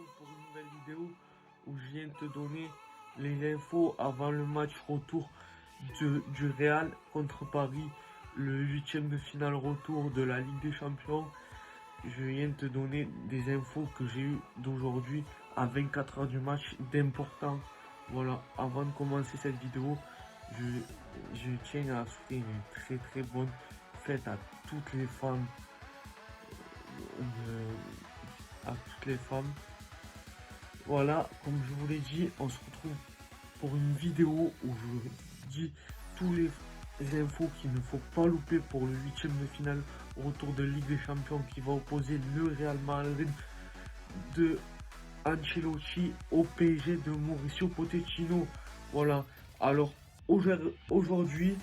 retrouve pour une nouvelle vidéo où je viens de te donner les infos avant le match retour du Real contre Paris, le huitième de finale retour de la Ligue des Champions. Je viens de te donner des infos que j'ai eues d'aujourd'hui à 24 heures du match d'important. Voilà, avant de commencer cette vidéo, je tiens à souhaiter une très bonne fête à toutes les femmes. À toutes les femmes. Voilà, comme je vous l'ai dit, on se retrouve pour une vidéo où je dis tous les infos qu'il ne faut pas louper pour le huitième de finale retour de Ligue des Champions qui va opposer le Real Madrid de Ancelotti au PSG de Mauricio Pochettino. Voilà, alors aujourd'hui,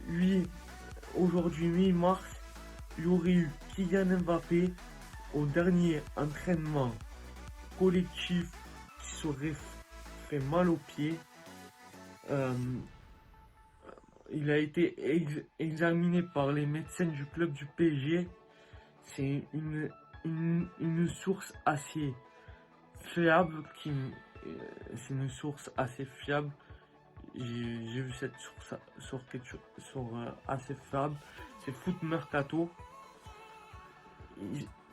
8 mars, il y aurait eu Kylian Mbappé au dernier entraînement collectif qui serait fait mal aux pieds. Il a été examiné par les médecins du club du PSG. C'est une source assez fiable c'est une source assez fiable. J'ai vu cette source sur assez fiable. C'est Foot Mercato.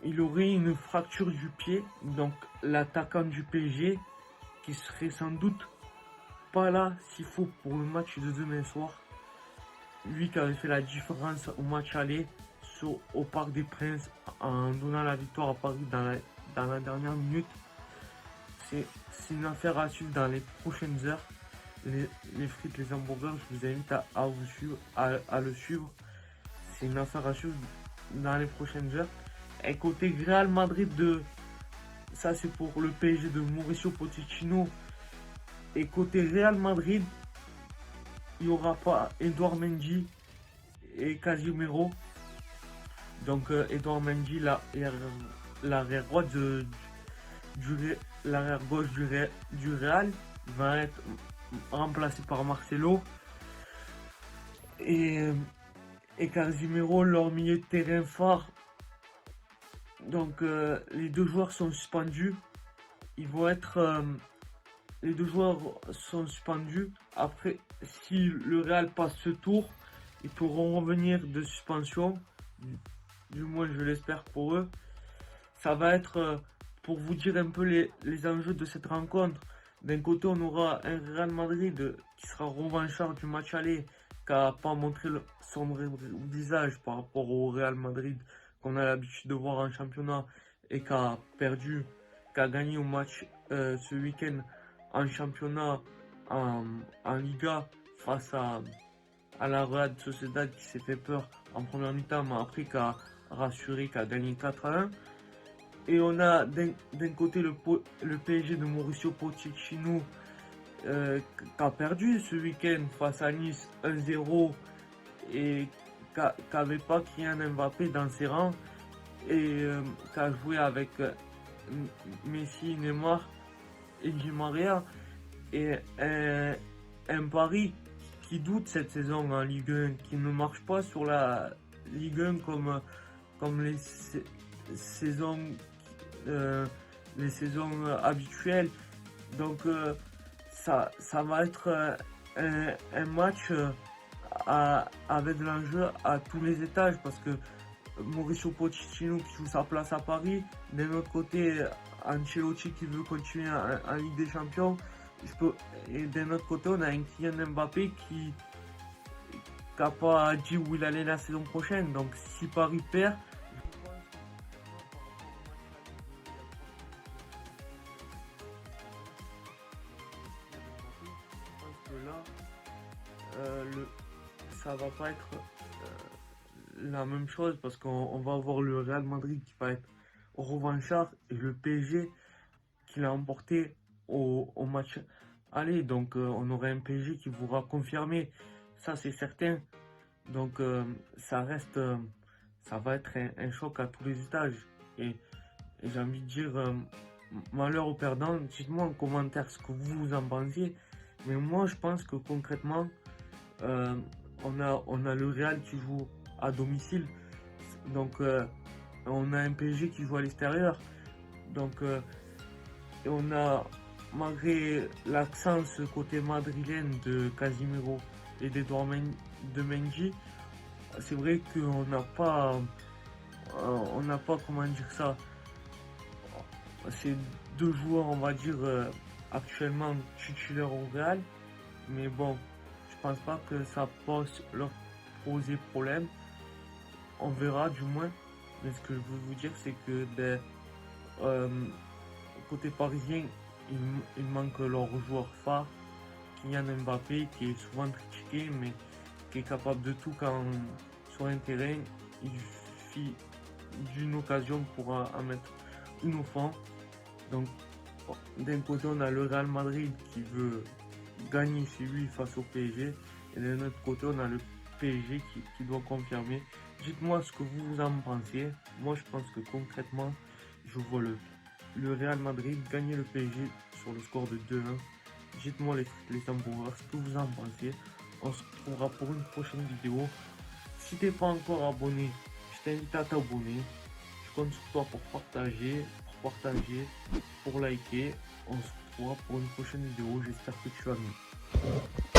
Il aurait une fracture du pied, donc l'attaquant du PSG qui serait sans doute pas là s'il faut pour le match de demain soir. Lui qui avait fait la différence au match aller au Parc des Princes en donnant la victoire à Paris dans la dernière minute. C'est une affaire à suivre dans les prochaines heures. Les frites, les hamburgers, je vous invite à le suivre. C'est une affaire à suivre dans les prochaines heures. Et côté Real Madrid ça c'est pour le PSG de Mauricio Pochettino. Et côté Real Madrid, il n'y aura pas Edouard Mendy et Casemiro. Donc Edouard Mendy, l'arrière droit l'arrière gauche du Real, va être remplacé par Marcelo. Et Casemiro, leur milieu de terrain phare. Donc les deux joueurs sont suspendus. Les deux joueurs sont suspendus. Après, si le Real passe ce tour, ils pourront revenir de suspension. Du moins, je l'espère pour eux. Ça va être pour vous dire un peu les enjeux de cette rencontre. D'un côté, on aura un Real Madrid qui sera revanchard du match aller, qui n'a pas montré son vrai visage par rapport au Real Madrid qu'on a l'habitude de voir en championnat et qui a gagné au match ce week-end en championnat, en Liga, face à la Real Sociedad qui s'est fait peur en première mi-temps, mais après qui a rassuré, qui a gagné 4-1. Et on a d'un côté le PSG de Mauricio Pochettino qui a perdu ce week-end face à Nice 1-0 et qui n'avait pas Kylian Mbappé dans ses rangs et qui a joué avec Messi, Neymar et Di Maria. Et un Paris qui doute cette saison en Ligue 1, qui ne marche pas sur la Ligue 1 comme les saisons habituelles. Donc ça va être un match avec de l'enjeu à tous les étages, parce que Mauricio Pochettino qui joue sa place à Paris, d'un autre côté Ancelotti qui veut continuer en Ligue des Champions, et d'un autre côté on a un Kylian Mbappé qui n'a pas dit où il allait la saison prochaine. Donc si Paris perd, je pense que là ça va pas être la même chose, parce qu'on va avoir le Real Madrid qui va être revanchard et le PSG qui l'a emporté au match aller. Donc on aura un PSG qui voudra confirmer, ça c'est certain. Donc ça va être un choc à tous les étages. Et j'ai envie de dire, malheur aux perdants. Dites-moi en commentaire ce que vous en pensez. Mais moi je pense que concrètement, on a le Real qui joue à domicile. Donc on a un PSG qui joue à l'extérieur. Donc, et on a, malgré l'absence côté madrilène de Casimiro et de Mendy, c'est vrai qu'on n'a pas, comment dire ça, c'est deux joueurs, on va dire, actuellement titulaires au Real, mais bon, je pense pas que ça leur poser problème. On verra du moins, mais ce que je veux vous dire, c'est que euh, côté parisien, il manque leur joueur phare, Kylian Mbappé, qui est souvent critiqué, mais qui est capable de tout quand sur un terrain. Il suffit d'une occasion pour en mettre une au fond. Donc, d'un côté, on a le Real Madrid qui veut gagner chez lui face au PSG, et d'un autre côté, on a le PSG qui doit confirmer. Dites-moi ce que vous en pensez. Moi, je pense que concrètement, je vois le Real Madrid gagner le PSG sur le score de 2-1. Dites-moi les tambours, ce que vous en pensez. On se retrouvera pour une prochaine vidéo. Si t'es pas encore abonné, je t'invite à t'abonner. Je compte sur toi pour partager, pour liker. On se retrouvera pour une prochaine vidéo. J'espère que tu vas bien.